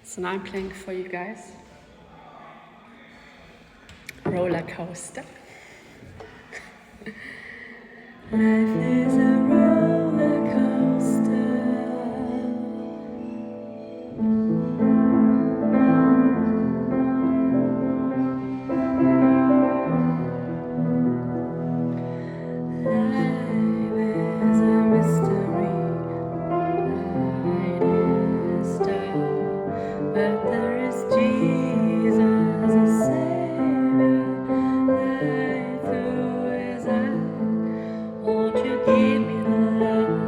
So now I'm playing for you guys Roller Coaster. Life is a roller coaster. Life is a mystery. Light is dark, but there is Jesus, a Savior. Light through His eye. Won't you give me the love?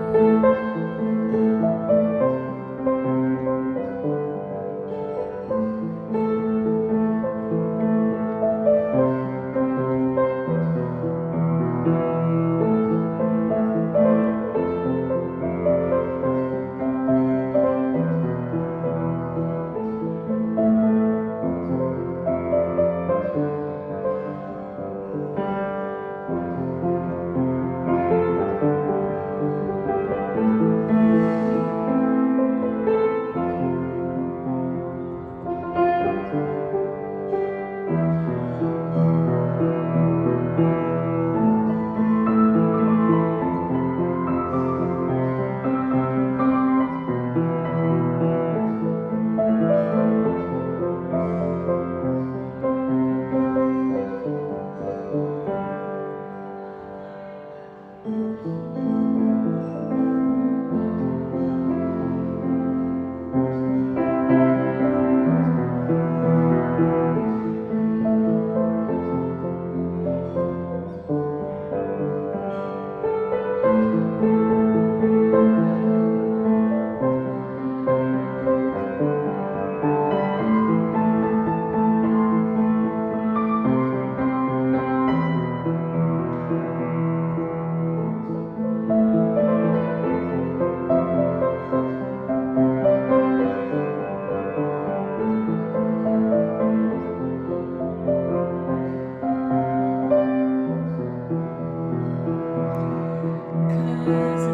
Cause